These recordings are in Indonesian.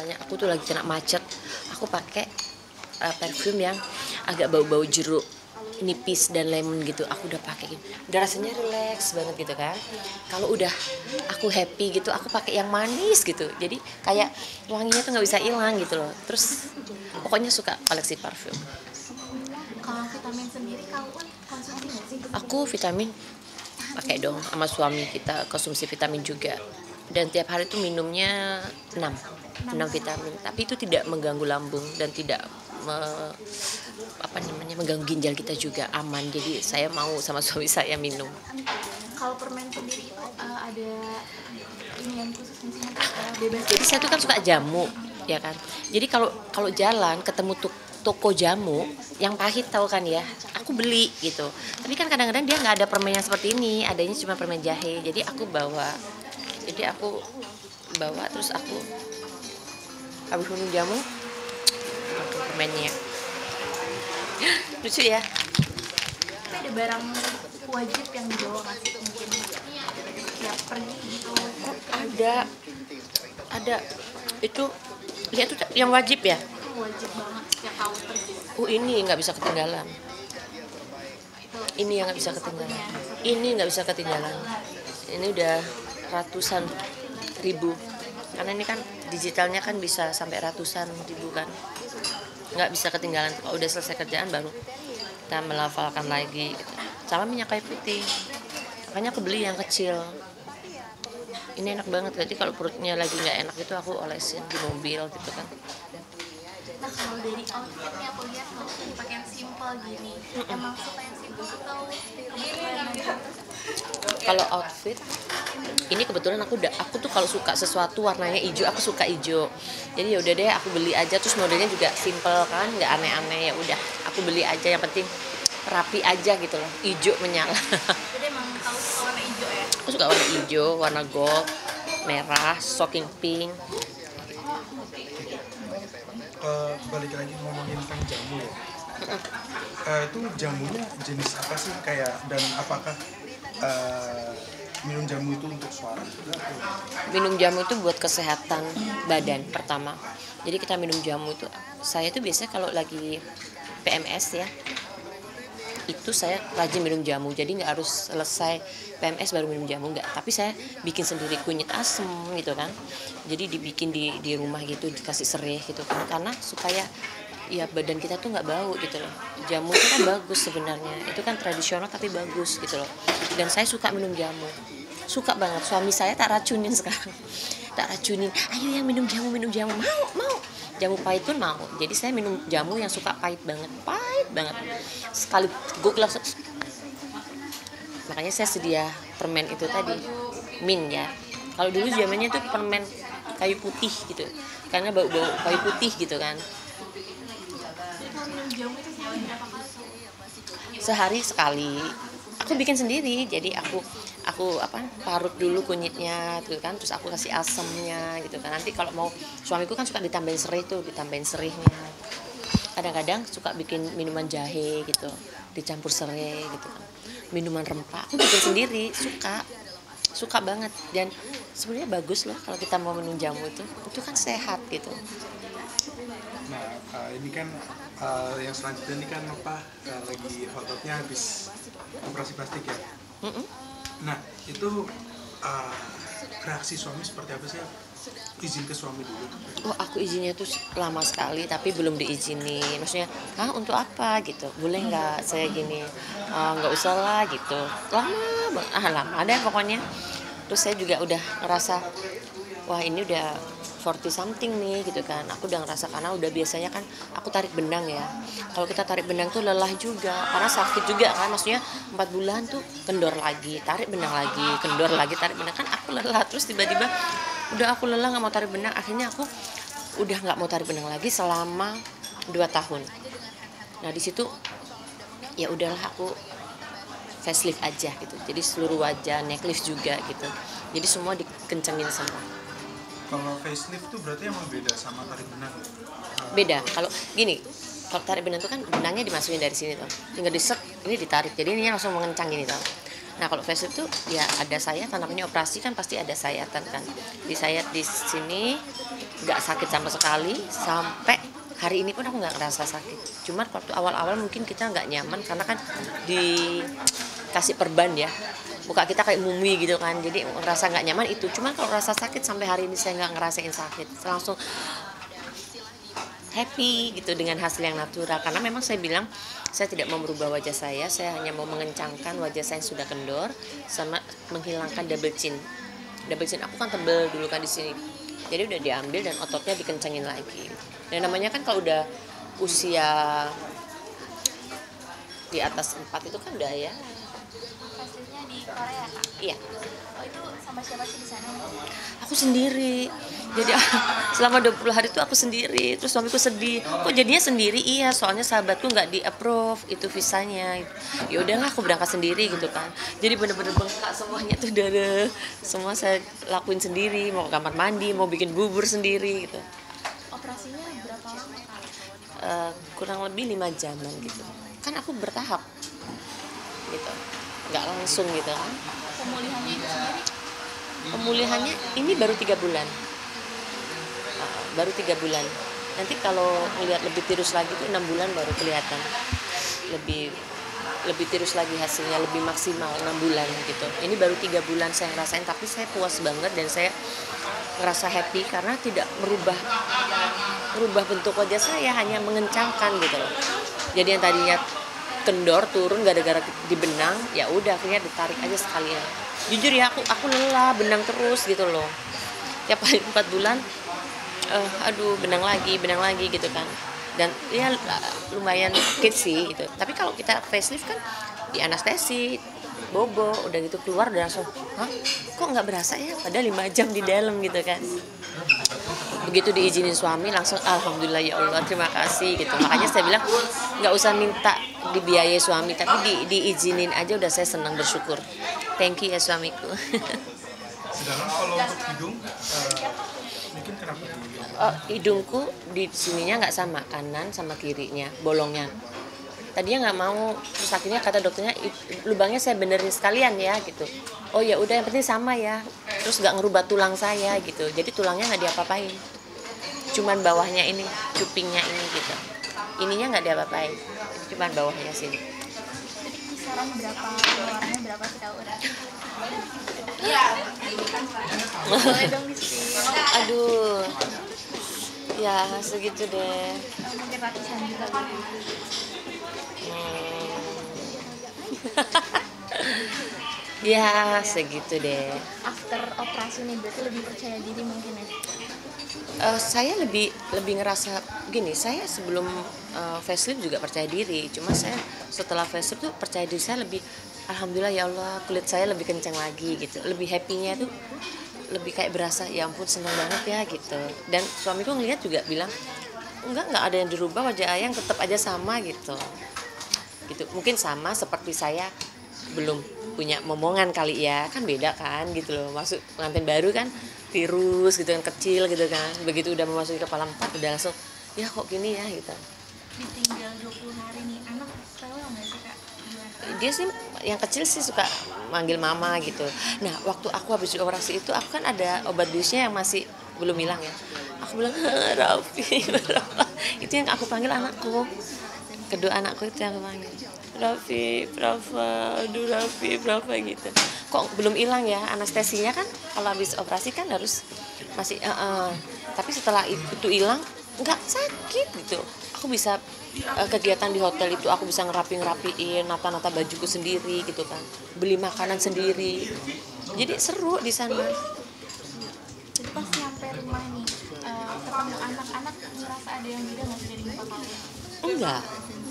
misalnya aku tuh lagi kena macet, aku pakai parfum yang agak bau-bau jeruk nipis dan lemon gitu, aku udah pakai gitu, udah rasanya relax banget gitu kan. Kalau udah aku happy gitu, aku pakai yang manis gitu, jadi kayak wanginya tuh nggak bisa hilang gitu loh. Terus pokoknya suka koleksi parfum. Kalau vitamin sendiri kamu konsumsi nggak sih? Aku vitamin pakai dong, sama suami kita konsumsi vitamin juga, dan tiap hari tuh minumnya 6 vitamin, tapi itu tidak mengganggu lambung dan tidak mengganggu ginjal kita juga, aman. Jadi saya mau sama suami saya minum. Kalau permen sendiri itu ada ini yang khusus misalnya bebas. Jadi saya tuh kan suka jamu, ya kan. Jadi kalau jalan ketemu toko jamu yang pahit, tahu kan ya, aku beli gitu. Tapi kan kadang-kadang dia nggak ada permen yang seperti ini, adanya cuma permen jahe. Jadi aku bawa terus aku habis minum jamu pakai permennya. Lucu ya. Tapi ada barang wajib yang dibawa nggak sih, mungkin tiap pergi gitu? Ada itu, lihat tuh yang wajib ya. Itu wajib banget setiap kali pergi. Ini nggak bisa ketinggalan. Ini yang nggak bisa ketinggalan. Ini nggak bisa ketinggalan. Ini udah ratusan ribu. Karena ini kan digitalnya kan bisa sampai ratusan ribu kan. Nggak bisa ketinggalan. Kalau udah selesai kerjaan baru kita melafalkan lagi gitu. Sama minyak kayu putih. Makanya aku beli yang kecil. Ini enak banget. Jadi kalau perutnya lagi nggak enak itu aku olesin di mobil gitu kan. Nah kalau dari outfitnya aku lihat kamu tuh dipakai yang simple gini. Emang suka yang simple atau kebetulan aja? Kalau outfit ini kebetulan aku tuh kalau suka sesuatu warnanya hijau, aku suka hijau. Jadi ya udah deh aku beli aja, terus modelnya juga simple kan, nggak aneh-aneh, ya udah aku beli aja, yang penting rapi aja gitu loh, hijau menyala. Jadi emang tahu suka warna hijau ya? Aku suka warna hijau, warna gold, merah, shocking pink. Balik lagi ngomongin tentang jamu ya. Itu jamunya jenis apa sih, kayak, dan apakah minum jamu itu untuk suara juga? Minum jamu itu buat kesehatan badan pertama. Jadi kita minum jamu itu, saya tuh biasanya kalau lagi PMS ya, itu saya rajin minum jamu. Jadi nggak harus selesai PMS baru minum jamu, nggak. Tapi saya bikin sendiri kunyit asem gitu kan. Jadi dibikin di rumah gitu, dikasih sereh gitu kan. Karena supaya ya badan kita tuh nggak bau gitu loh. Jamu itu kan bagus sebenarnya. Itu kan tradisional tapi bagus gitu loh. Dan saya suka minum jamu. Suka banget. Suami saya tak racunin sekarang. Tak racunin. Ayo yang minum jamu. Mau. Jamu pahit pun mau. Jadi saya minum jamu yang suka pahit banget. Sekali guk langsung. Makanya saya sedia permen itu tadi, mint ya. Kalau dulu zamannya tuh permen kayu putih gitu, karena bau kayu putih gitu kan. Kalau minum jamu itu sehari berapa kali? Sehari sekali. Aku bikin sendiri. Jadi aku parut dulu kunyitnya tuh kan, terus aku kasih asemnya gitu kan. Nanti kalau mau, suamiku kan suka ditambahin serihnya. Kadang-kadang suka bikin minuman jahe gitu, dicampur serai gitu kan. Minuman rempah aku bikin sendiri, suka banget. Dan sebenarnya bagus loh kalau kita mau minum jamu itu kan sehat gitu. Nah, ini kan yang selanjutnya ini kan lagi hot-hotnya habis operasi plastik ya. Nah, itu reaksi suami seperti apa sih? Izin ke suami dulu. Oh, aku izinnya tuh lama sekali tapi belum diizinin. Maksudnya, untuk apa gitu? Boleh nggak saya gini? Nggak usah lah gitu. Lama deh pokoknya. Terus saya juga udah ngerasa, wah ini udah 40 something nih gitu kan. Aku udah ngerasa, karena udah biasanya kan aku tarik benang ya. Kalau kita tarik benang tuh lelah juga, karena sakit juga kan. Maksudnya 4 bulan tuh kendor lagi, tarik benang lagi, kendor lagi, tarik benang. Kan aku lelah. Terus tiba-tiba udah aku lelah nggak mau tarik benang. Akhirnya aku udah nggak mau tarik benang lagi selama 2 tahun. Nah di situ ya udahlah, aku facelift aja gitu. Jadi seluruh wajah, necklace juga gitu. Jadi semua dikencengin semua. Kalau facelift tuh berarti emang beda sama tarik benang? Beda. Kalau gini, kalau tarik benang itu kan benangnya dimasukin dari sini tuh, tinggal diset, ini ditarik. Jadi ini langsung mengencang gini tuh. Nah kalau facelift tuh ya ada sayatan, namanya operasi kan pasti ada sayatan kan. Di sayat di sini nggak sakit sama sekali, sampai hari ini pun aku nggak ngerasa sakit. Cuman waktu awal-awal mungkin kita nggak nyaman karena kan dikasih perban ya, muka kita kayak mumi gitu kan, jadi ngerasa nggak nyaman itu. Cuman kalau rasa sakit sampai hari ini saya nggak ngerasain sakit, langsung happy gitu dengan hasil yang natural. Karena memang saya bilang saya tidak mau merubah wajah saya hanya mau mengencangkan wajah saya yang sudah kendor sama menghilangkan double chin. Double chin aku kan tebel dulu kan di sini, jadi udah diambil dan ototnya dikencengin lagi. Dan namanya kan kalau udah usia di atas 4 itu kan udah ya. Hasilnya di Korea Kak? Iya. Oh itu sama siapa sih di sana? Aku sendiri. Jadi selama 20 hari itu aku sendiri. Terus suamiku sedih. Kok jadinya sendiri? Iya, soalnya sahabatku nggak di-approve itu visanya. Ya udahlah aku berangkat sendiri gitu kan. Jadi bener-bener bengkak semuanya tuh darah. Semua saya lakuin sendiri, mau ke kamar mandi, mau bikin bubur sendiri gitu. Operasinya berapa lama Kak? Kurang lebih 5 jaman gitu. Kan aku bertahap. Gitu. Nggak langsung gitu kan. Pemulihannya itu sendiri? Pemulihannya ini baru 3 bulan. Baru 3 bulan. Nanti kalau melihat lebih tirus lagi itu 6 bulan baru kelihatan. Lebih tirus lagi hasilnya, lebih maksimal 6 bulan gitu. Ini baru 3 bulan saya ngerasain, tapi saya puas banget dan saya ngerasa happy karena tidak merubah bentuk wajah saya, hanya mengencangkan gitu loh. Jadi yang tadinya kendor turun gara-gara di benang, ya udah akhirnya ditarik aja sekalian. Jujur ya aku lelah benang terus gitu loh. Tiap hari 4 bulan aduh benang lagi gitu kan. Dan ya lumayan sakit sih gitu. Tapi kalau kita facelift kan di anestesi, bobo, udah gitu keluar udah langsung, hah? Kok nggak berasa ya? Padahal 5 jam di dalam gitu kan. Begitu diizinin suami langsung alhamdulillah ya Allah terima kasih gitu. Makanya saya bilang nggak usah minta dibiayai suami, tapi diizinin aja udah saya senang bersyukur. Thank you ya suamiku. Sedangkan kalau untuk hidung, mungkin kenapa? Hidungku di sininya nggak sama, kanan sama kirinya bolongnya. Tadinya nggak mau, terus akhirnya kata dokternya lubangnya saya benerin sekalian ya gitu. Oh ya udah yang penting sama ya. Terus nggak ngerubah tulang saya gitu. Jadi tulangnya nggak diapa-apain. Cuman bawahnya ini, cupingnya ini gitu. Ininya nggak diapa-apain. Cuman bawahnya sini. Jadi kisaran berapa, pengeluarannya berapa sih Kak? Boleh dong di sini. Aduh. Ya segitu deh. Mungkin ratusan juta Kak. Ya segitu deh. After operasi nih berarti lebih percaya diri mungkin ya? Saya lebih ngerasa gini, saya sebelum facelift juga percaya diri, cuma saya setelah facelift tuh percaya diri saya lebih, alhamdulillah ya Allah kulit saya lebih kencang lagi gitu, lebih happy-nya tuh lebih kayak berasa ya ampun senang banget ya gitu. Dan suamiku ngeliat juga bilang enggak ada yang dirubah, wajah Ayang tetap aja sama gitu. Mungkin sama seperti saya belum punya momongan kali ya, kan beda kan gitu loh. Masuk pengantin baru kan tirus gitu kan, kecil gitu kan, begitu udah memasuki kepala 4 udah langsung ya kok gini ya gitu. Ditinggal 20 hari nih, anak rewel nggak sih Kak? Dia sih yang kecil sih suka manggil mama gitu. Nah waktu aku habis operasi itu aku kan ada obat biusnya yang masih belum hilang ya. Aku bilang Raffi, itu yang aku panggil anakku. Kedua anakku itu yang aku panggil Raffi, Prafa, aduh Raffi, Prafa gitu. Kok belum hilang ya anestesinya kan? Kalau habis operasi kan harus masih. Tapi setelah itu hilang, nggak sakit gitu. Aku bisa kegiatan di hotel itu aku bisa ngerapiin nata-nata bajuku sendiri gitu kan. Beli makanan sendiri. Jadi seru di sana. Jadi pas nyampe rumah nih, ketemu anak-anak ngerasa ada yang beda nggak sih dari muka kamu? Enggak.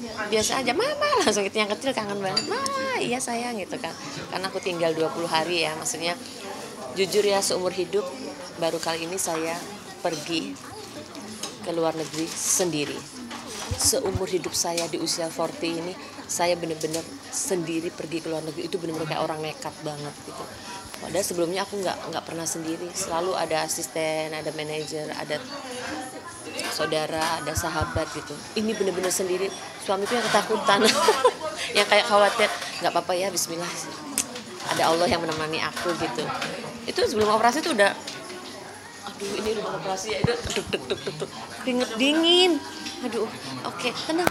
Biasa aja, mama langsung itu yang kecil kangen banget, mama iya sayang gitu kan, karena aku tinggal 20 hari ya, maksudnya jujur ya seumur hidup baru kali ini saya pergi ke luar negeri sendiri. Seumur hidup saya di usia 40 ini saya bener-bener sendiri pergi ke luar negeri, itu bener-bener kayak orang nekat banget gitu. Padahal sebelumnya aku nggak pernah sendiri, selalu ada asisten, ada manajer, ada saudara, ada sahabat gitu. Ini bener-bener sendiri. Suamiku yang ketakutan, yang kayak khawatir, nggak apa-apa ya, Bismillah. ada Allah yang menemani aku gitu. Itu sebelum operasi tuh udah, aduh ini rumah operasi ya, itu duk, keringet dingin. Aduh, oke, tenang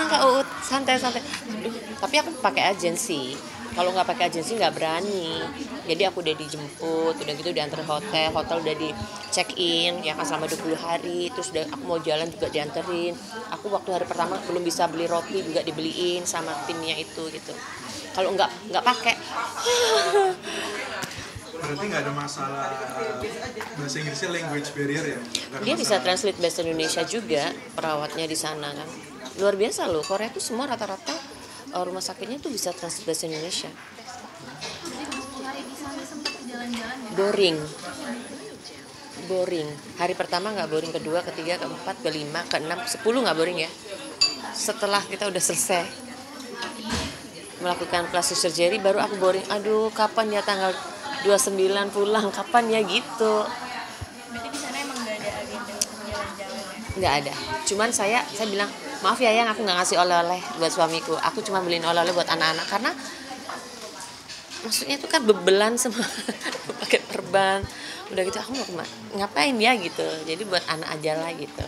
Kak Uut, santai. Aduh, tapi aku pakai agensi. Kalau nggak pakai agensi nggak berani. Jadi aku udah dijemput, udah gitu diantar hotel udah di check in, ya kan selama 20 hari. Terus udah aku mau jalan juga dianterin. Aku waktu hari pertama belum bisa beli roti juga dibeliin sama timnya itu gitu. Kalau nggak pakai, Berarti nggak ada masalah bahasa Inggrisnya, language barrier ya? Nggak ada dia bisa masalah. translate bahasa Indonesia juga, perawatnya di sana kan. Luar biasa loh, Korea tuh semua rata-rata rumah sakitnya tuh bisa translate bahasa Indonesia. Jadi 20 hari di sana sempat jalan-jalan ya. Boring. Hari pertama nggak boring, kedua, ketiga, keempat, kelima, keenam, 10 nggak boring ya. Setelah kita udah selesai melakukan plastic surgery baru aku boring. Aduh, kapan ya tanggal 29 pulang, kapan ya gitu. Berarti di sana emang nggak ada agenda untuk jalan-jalan ya. Nggak ada. Cuman saya bilang, maaf ya yang aku nggak ngasih oleh-oleh buat suamiku. Aku cuma beliin oleh-oleh buat anak-anak karena maksudnya itu kan bebelan semua pakai perban. Udah gitu aku mau ngapain ya gitu. Jadi buat anak aja lah gitu.